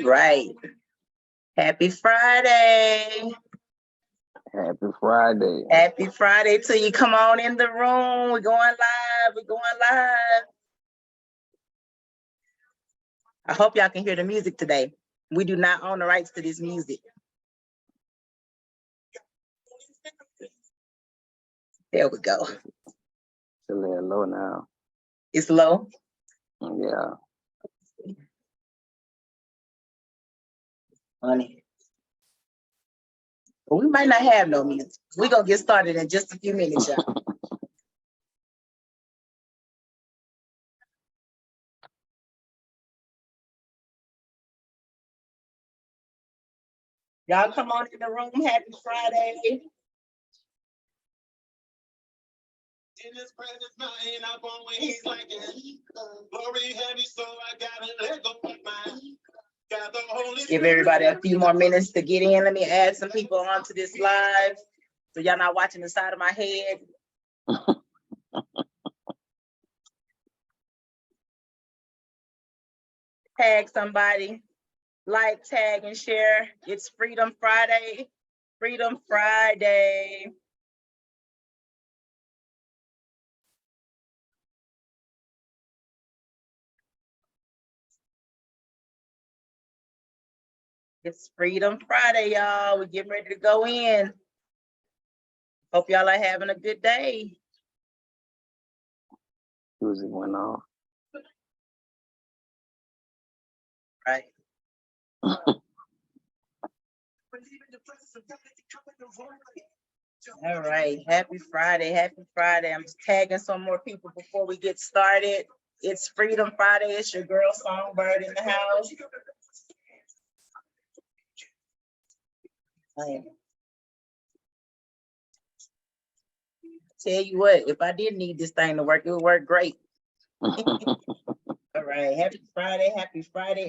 Right. Happy Friday. Happy Friday. Happy Friday to you. Come on in the room. We're going live. We're going live. I hope y'all can hear the music today. We do not own the rights to this music. There we go. It's a little low now. It's low? Yeah. Honey. Well, we might not have no music. We're going to get started in just a few minutes, y'all. Y'all come on in the room. Happy Friday. In his presence, nothing up on when he's like it. Glory heavy, so I gotta let go of mine. Got the Holy Give everybody a few more minutes to get in. Let me add some people onto this live. So y'all not watching the side of my head. Tag somebody. Like, tag, and share. It's Freedom Friday. Freedom Friday. It's Freedom Friday, y'all. We're getting ready to go in. Hope y'all are having a good day. Music went off. Right. All right. Happy Friday. Happy Friday. I'm just tagging some more people before we get started. It's Freedom Friday. It's your girl Songbird in the house. Tell you what, if I didn't need this thing to work, it would work great. All right, happy Friday,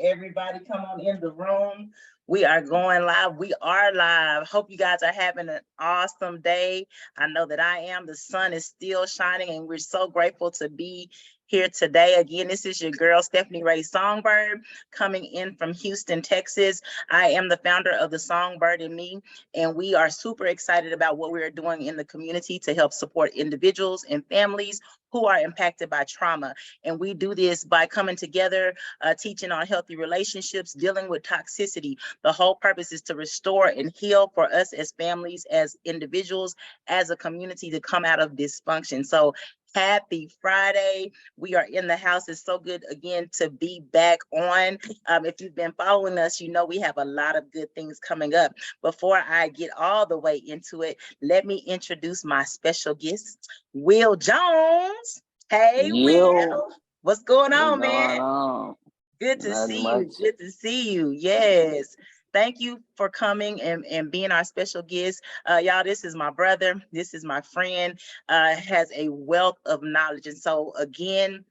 everybody. Come on in the room. We are going live. We are live. Hope you guys are having an awesome day. I know that I am. The sun is still shining, and we're so grateful to be here today. Again, this is your girl, Stefanie Rae Songbird, coming in from Houston, Texas. I am the founder of the Songbird and Me, and we are super excited about what we are doing in the community to help support individuals and families who are impacted by trauma. And we do this by coming together, teaching on healthy relationships, dealing with toxicity. The whole purpose is to restore and heal for us as families, as individuals, as a community to come out of dysfunction. So happy Friday. We are in the house. It's so good again to be back on. If you've been following us, you know we have a lot of good things coming up. Before I get all the way into it, let me introduce my special guest, Will Jones. Hey, Will. What's going on, man? Good to see you. Good to see you. Yes. Thank you for coming and being our special guest. Y'all, this is my brother. This is my friend, has a wealth of knowledge. And so again,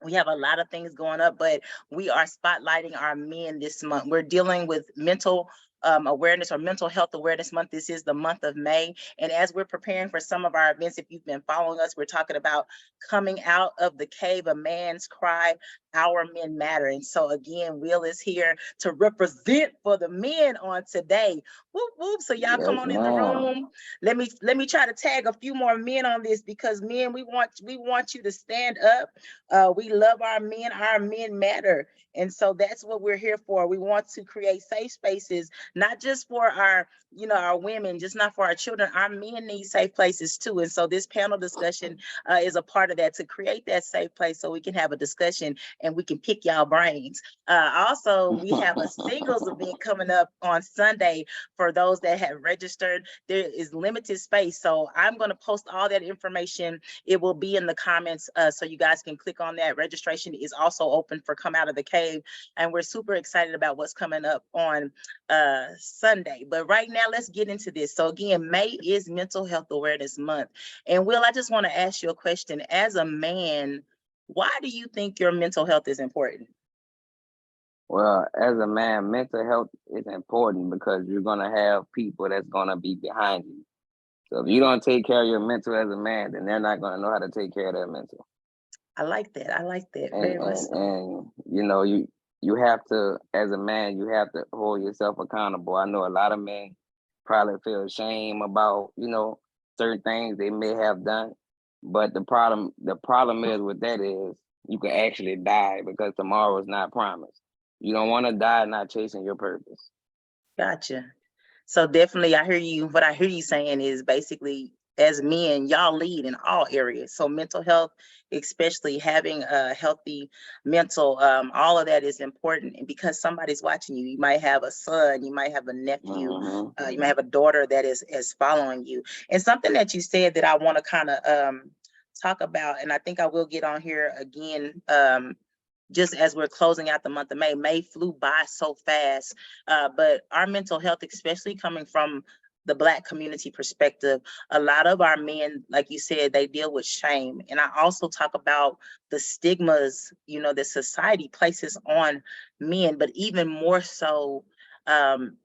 we have a lot of things going up, but we are spotlighting our men this month. We're dealing with mental awareness or mental health awareness month. This is the month of May. And as we're preparing for some of our events, if you've been following us, we're talking about coming out of the cave, a man's cry, our men matter. And so again, Will is here to represent for the men on today. Whoop, whoop. So y'all come on in the room. Let me try to tag a few more men on this, because men, we want you to stand up. We love our men matter. And so that's what we're here for. We want to create safe spaces, not just for our women, just not for our children. Our men need safe places too. And so this panel discussion is a part of that, to create that safe place so we can have a discussion and we can pick y'all brains. Also, we have a singles event coming up on Sunday for those that have registered. There is limited space. So I'm going to post all that information. It will be in the comments, so you guys can click on that. Registration is also open for Come Out of the Cave. And we're super excited about what's coming up on Sunday. But right now, let's get into this. So again, May is Mental Health Awareness Month. And Will, I just want to ask you a question. As a man, why do you think your mental health is important? Well, as a man, mental health is important because you're going to have people that's going to be behind you. So if you don't take care of your mental as a man, then they're not going to know how to take care of their mental. I like that. I like that And very much and so. and you know, you have to, as a man, you have to hold yourself accountable. I know a lot of men probably feel shame about, you know, certain things they may have done, but the problem is with that is you can actually die because tomorrow is not promised. You don't want to die not chasing your purpose. Gotcha. So definitely, I hear you. What I hear you saying is basically, as men, y'all lead in all areas. So mental health, especially having a healthy mental, all of that is important. And because somebody's watching you, you might have a son, you might have a nephew, Hmm. you might have a daughter that is following you. And something that you said that I want to kind of talk about, and I think I will get on here again. Just as we're closing out the month of May. May flew by so fast, but our mental health, especially coming from the Black community perspective, a lot of our men, like you said, they deal with shame. And I also talk about the stigmas, that society places on men, but even more so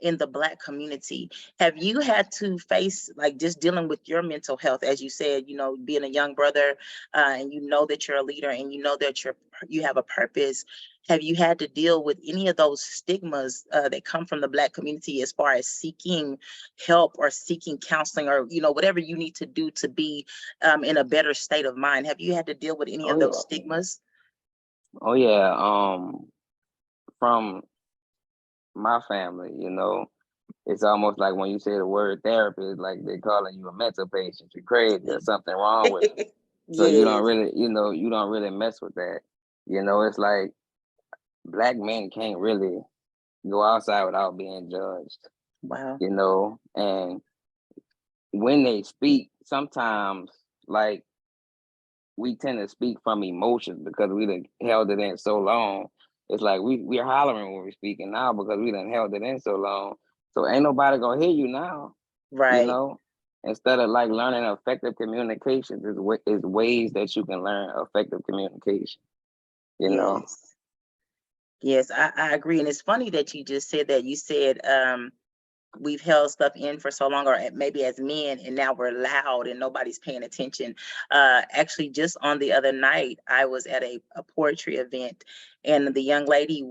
in the Black community. Have you had to face, like, just dealing with your mental health, as you said, being a young brother, and that you're a leader, and that you have a purpose? Have you had to deal with any of those stigmas that come from the Black community as far as seeking help or seeking counseling, or whatever you need to do to be in a better state of mind? Have you had to deal with any Oh of those yeah. stigmas? Oh yeah. From my family, it's almost like when you say the word therapy, it's like they're calling you a mental patient. You're crazy or something wrong with you. So you don't Yes. really, you don't really mess with that. It's like Black men can't really go outside without being judged, Wow. and when they speak, sometimes like we tend to speak from emotions because we done held it in so long. It's like we're hollering when we're speaking now because we done held it in so long. So ain't nobody gonna hear you now, you Right. know. Instead of like learning effective communication, is ways that you can learn effective communication, you know. Yes. Yes, I agree. And it's funny that you just said that. You said we've held stuff in for so long, or maybe as men, and now we're loud and nobody's paying attention. Actually, just on the other night, I was at a poetry event, and the young lady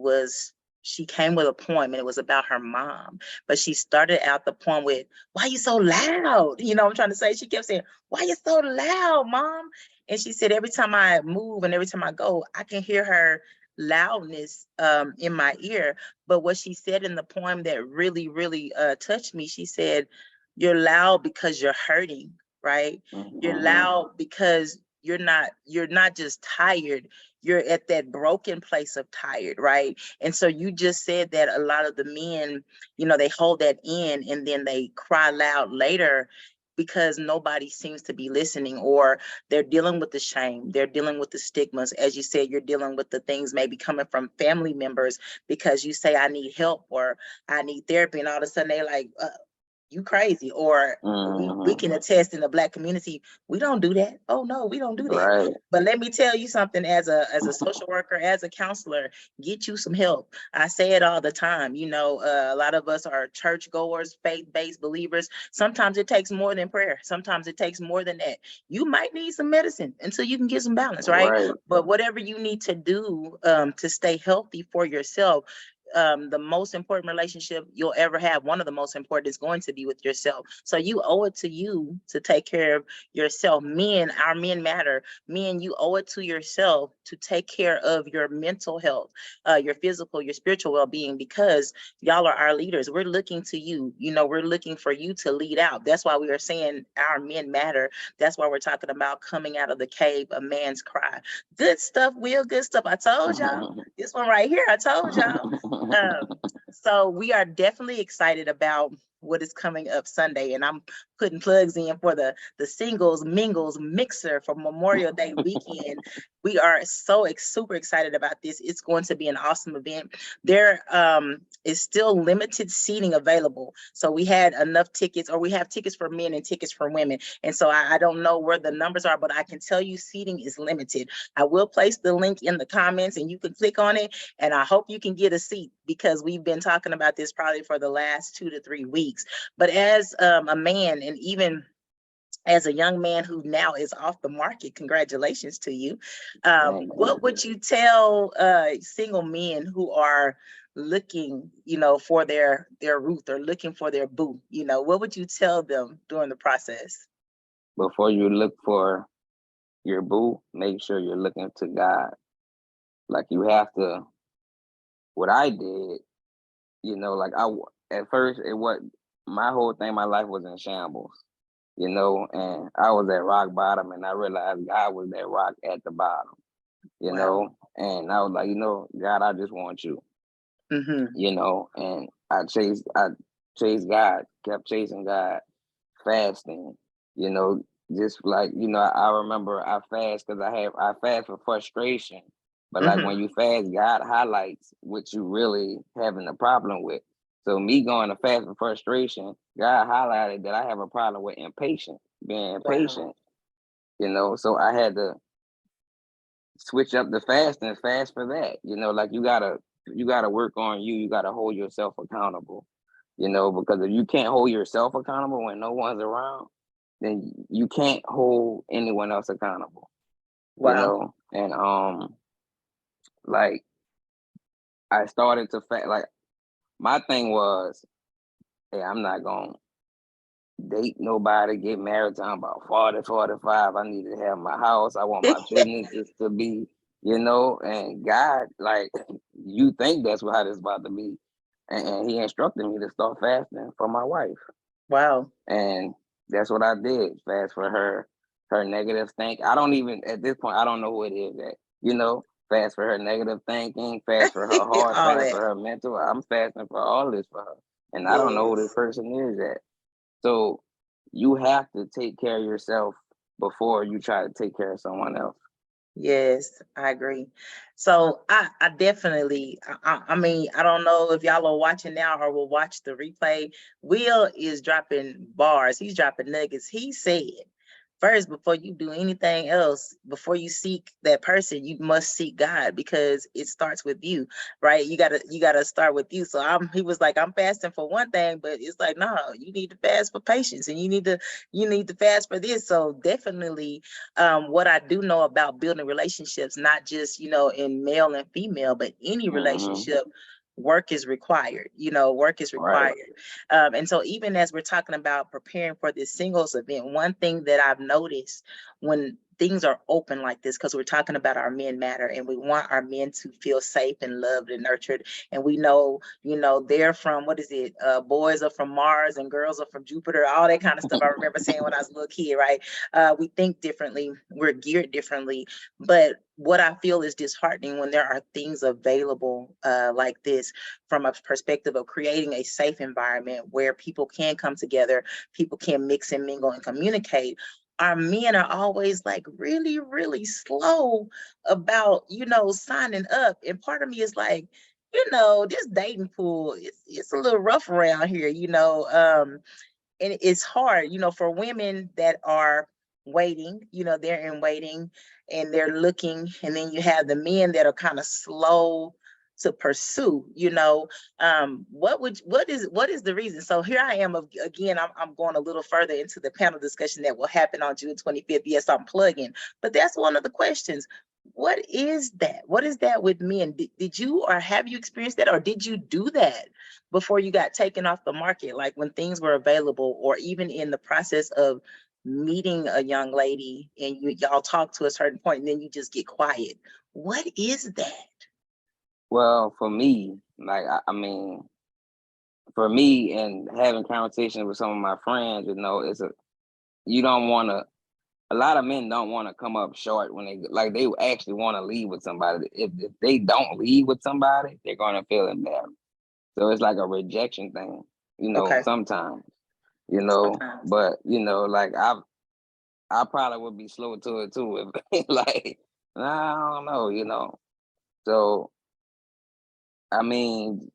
she came with a poem, and it was about her mom. But she started out the poem with, "Why you so loud?" I'm trying to say, she kept saying, "Why you so loud, mom?" And she said, every time I move and every time I go, I can hear her loudness in my ear. But what she said in the poem that really, really touched me, she said, "You're loud because you're hurting, right? You're Mm-hmm. loud because you're not just tired, you're at that broken place of tired, right?" And so you just said that a lot of the men, they hold that in and then they cry loud later because nobody seems to be listening, or they're dealing with the shame, they're dealing with the stigmas. As you said, you're dealing with the things maybe coming from family members, because you say, "I need help," or "I need therapy," and all of a sudden they like, "You crazy," or we Mm-hmm. can attest in the Black community, we don't do that. Oh no, we don't do that. Right. But let me tell you something, as a social worker, as a counselor, get you some help. I say it all the time. A lot of us are church goers, faith-based believers. Sometimes it takes more than prayer. Sometimes it takes more than that. You might need some medicine until you can get some balance, right? Right. But whatever you need to do to stay healthy for yourself, the most important relationship you'll ever have, one of the most important, is going to be with yourself. So you owe it to you to take care of yourself. Men, our men matter. Men, you owe it to yourself to take care of your mental health, your physical, your spiritual well-being, because y'all are our leaders. We're looking to you. We're looking for you to lead out. That's why we are saying our men matter. That's why we're talking about coming out of the cave, a man's cry. Good stuff, Will. Good stuff. I told y'all. This one right here, I told y'all. So we are definitely excited about what is coming up Sunday, and I'm putting plugs in for the singles mingles mixer for Memorial Day weekend. We are so super excited about this. It's going to be an awesome event. There is still limited seating available, so we had enough tickets, or we have tickets for men and tickets for women, and so I don't know where the numbers are, but I can tell you seating is limited. I will place the link in the comments and you can click on it, and I hope you can get a seat, because we've been talking about this probably for the last 2 to 3 weeks. But as a man, and even as a young man who now is off the market, congratulations to you. Thank you. What would you tell single men who are looking, for their Ruth or looking for their boo? What would you tell them during the process? Before you look for your boo, make sure you're looking to God. Like you have to. What I did, like at first it was my whole thing. My life was in shambles, and I was at rock bottom, and I realized God was that rock at the bottom, Wow. and I was like, God, I just want you, Mm-hmm. and I chased God, kept chasing God, fasting, you know, just like, I remember I fast because I fast for frustration. But like Mm-hmm. when you fast, God highlights what you really having a problem with. So me going to fast for frustration, God highlighted that I have a problem with impatient, being Wow. impatient, so I had to switch up the fast and fast for that. Like you gotta work on you, you gotta hold yourself accountable, because if you can't hold yourself accountable when no one's around, then you can't hold anyone else accountable, Wow. and like I started to like my thing was, hey, I'm not gonna date nobody, get married till I'm about 40, 45. I need to have my house. I want my businesses to be, and God, like, you think that's how this about to be. And he instructed me to start fasting for my wife. Wow. And that's what I did. Fast for her negative think. I don't even at this point, I don't know who it is that, fast for her negative thinking, fast for her heart, All fast that. for her mental. I'm fasting for all this for her. And I don't know who this Yes. person is yet. So you have to take care of yourself before you try to take care of someone else. Yes, I agree. So I definitely, I mean, I don't know if y'all are watching now or will watch the replay. Will is dropping bars. He's dropping nuggets. He said, first, before you do anything else, before you seek that person, you must seek God because it starts with you, right? You gotta start with you. So he was like, I'm fasting for one thing, but it's like, no, you need to fast for patience and you need to fast for this. So definitely what I do know about building relationships, not just, in male and female, but any Hmm. relationship, work is required. Work is Right. required. And so even as we're talking about preparing for this singles event, one thing that I've noticed when things are open like this, because we're talking about our men matter and we want our men to feel safe and loved and nurtured. And we know, they're from, what is it? Boys are from Mars and girls are from Jupiter, all that kind of stuff. I remember saying when I was a little kid, right? We think differently, we're geared differently. But what I feel is disheartening when there are things available like this from a perspective of creating a safe environment where people can come together, people can mix and mingle and communicate. Our men are always like really, really slow about, signing up. And part of me is like, this dating pool, it's a little rough around here, and it's hard, for women that are waiting, they're in waiting and they're looking, and then you have the men that are kind of slow to pursue, what is the reason? So here I am again, I'm going a little further into the panel discussion that will happen on June 25th. Yes, I'm plugging, but that's one of the questions. What is that with men? Did you or have you experienced that, or did you do that before you got taken off the market, like when things were available, or even in the process of meeting a young lady and y'all talk to a certain point and then you just get quiet? What is that? Well, for me, like, I mean, for me and having conversations with some of my friends, you don't want to, a lot of men don't want to come up short when they actually want to leave with somebody. If they don't leave with somebody, they're going to feel embarrassed. So it's like a rejection thing, Okay. sometimes, Sometimes. but, like I probably would be slow to it too. If like, I don't know, So, I mean,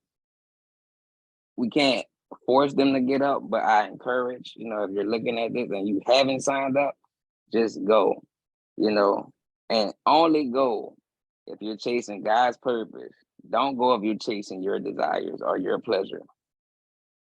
we can't force them to get up, but I encourage, if you're looking at this and you haven't signed up, just go, you know, and only go if you're chasing God's purpose. Don't go if you're chasing your desires or your pleasure.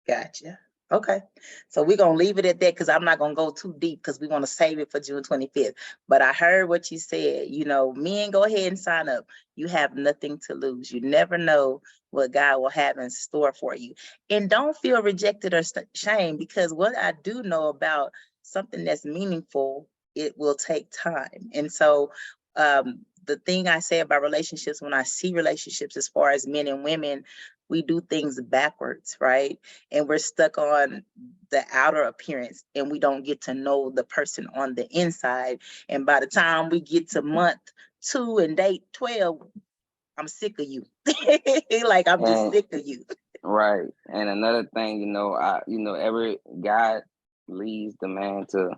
Gotcha. Okay, so we're gonna leave it at that because I'm not gonna go too deep because we want to save it for June 25th. But I heard what you said. Men, go ahead and sign up. You have nothing to lose. You never know what God will have in store for you. And don't feel rejected or shame, because what I do know about something that's meaningful, it will take time. And so the thing I say about relationships, when I see relationships as far as men and women, we do things backwards, right? And we're stuck on the outer appearance and we don't get to know the person on the inside. And by the time we get to month 2 and date 12, I'm sick of you. Like, I'm just And sick of you. right. And another thing, every guy leads the man to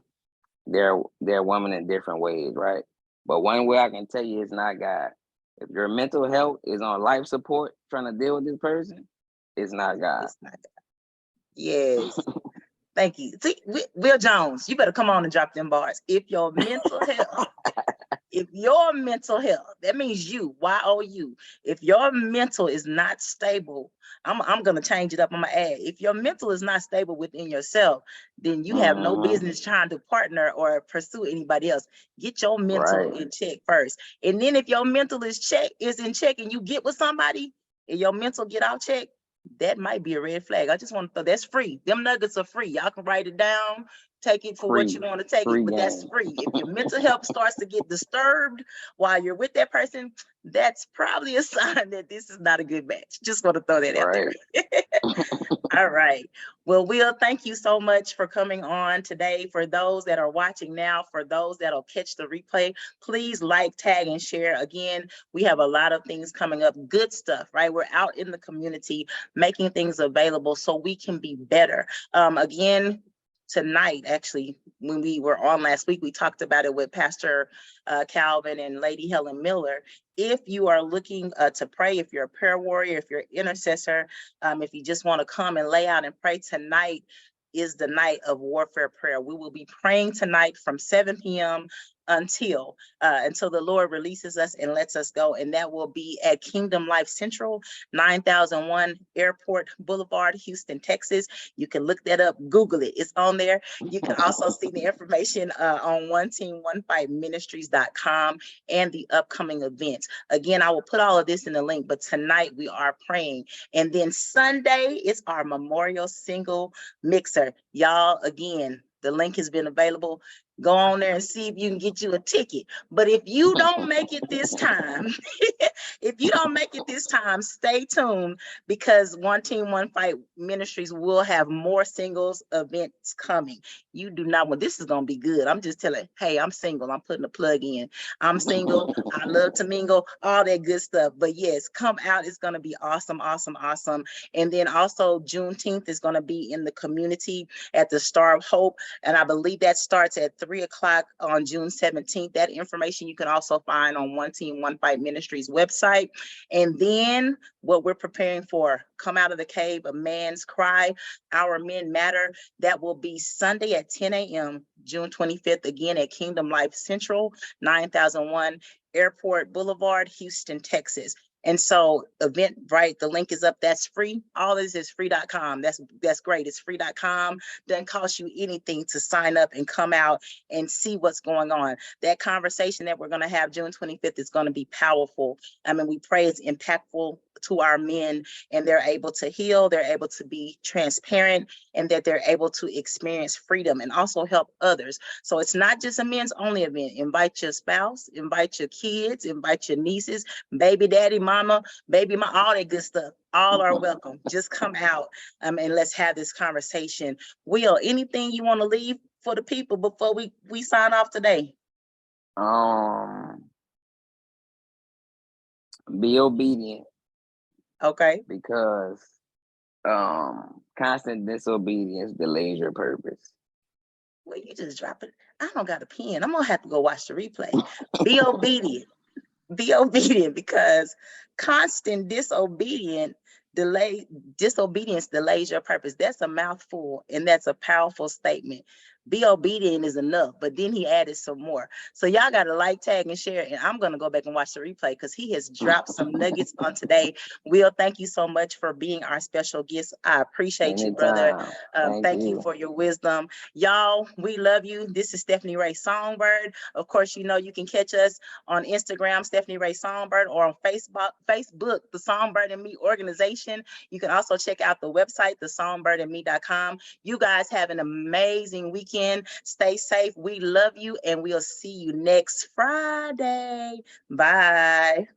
their woman in different ways, right? But one way I can tell you it's not God. If your mental health is on life support trying to deal with this person, it's not God. It's not God. Yes. Thank you. See, Will Jones, you better come on and drop them bars. If your mental health, that means you, Y-O-U. If your mental is not stable, I'm gonna change it up. I'm gonna add, if your mental is not stable within yourself, then you have no business trying to partner or pursue anybody else. Get your mental Right. in check first. And then if your mental is in check and you get with somebody and your mental get out check, that might be a red flag. I just want to throw, that's free. Them nuggets are free. Y'all can write it down, take it for what you want to take it, but that's free. If your mental health starts to get disturbed while you're with that person, that's probably a sign that this is not a good match. Just want to throw that out there. All right. Well, Will, thank you so much for coming on today. For those that are watching now, for those that'll catch the replay, please like, tag, and share. Again, we have a lot of things coming up, good stuff, right? We're out in the community making things available so we can be better. Again, tonight, actually, when we were on last week, we talked about it with Pastor Calvin and Lady Helen Miller. If you are looking to pray, if you're a prayer warrior, if you're an intercessor, if you just want to come and lay out and pray, tonight is the night of warfare prayer. We will be praying tonight from 7 p.m. until the Lord releases us and lets us go. And that will be at Kingdom Life Central, 9001 Airport Boulevard, Houston, Texas. You can look that up, Google it, it's on there. You can also see the information on oneteam15ministries.com and the upcoming events. Again, I will put all of this in the link, but tonight we are praying. And then Sunday is our Memorial Single Mixer. Y'all, again, the link has been available. Go on there and see if you can get you a ticket. But if you don't make it this time, stay tuned, because One Team, One Fight Ministries will have more singles events coming. You do not want, this is going to be good. I'm just telling, hey, I'm single. I'm putting a plug in. I'm single. I love to mingle, all that good stuff. But yes, come out. It's going to be awesome, awesome, awesome. And then also Juneteenth is going to be in the community at the Star of Hope. And I believe that starts at 3 o'clock on June 17th. That information you can also find on One Team, One Fight Ministries website. And then what we're preparing for, Come Out of the Cave, A Man's Cry, Our Men Matter. That will be Sunday at 10 a.m., June 25th, again at Kingdom Life Central, 9001 Airport Boulevard, Houston, Texas. And so Eventbrite, the link is up. That's free. All this is free.com. That's great. It's free.com. Doesn't cost you anything to sign up and come out and see what's going on. That conversation that we're going to have June 25th is going to be powerful. I mean, we pray it's impactful to our men, and they're able to heal, they're able to be transparent, and that they're able to experience freedom and also help others. So it's not just a men's only event. Invite your spouse, invite your kids, invite your nieces, baby daddy, mama, baby mama, all that good stuff. All are welcome. Just come out and let's have this conversation. Will, anything you want to leave for the people before we sign off today? Be obedient. Okay. Because constant disobedience delays your purpose. Well, you just drop it. I don't got a pen. I'm gonna have to go watch the replay. Be obedient. Be obedient, because constant disobedience delays your purpose. That's a mouthful, and that's a powerful statement. Be obedient is enough. But then he added some more. So y'all got to like, tag, and share. And I'm going to go back and watch the replay because he has dropped some nuggets on today. Will, thank you so much for being our special guest. I appreciate you, brother. Anytime. Thank you for your wisdom. Y'all, we love you. This is Stefanie Rae Songbird. Of course, you know you can catch us on Instagram, Stefanie Rae Songbird, or on Facebook, the Songbird and Me organization. You can also check out the website, thesongbirdandme.com. You guys have an amazing weekend. Stay safe. We love you, and we'll see you next Friday. Bye.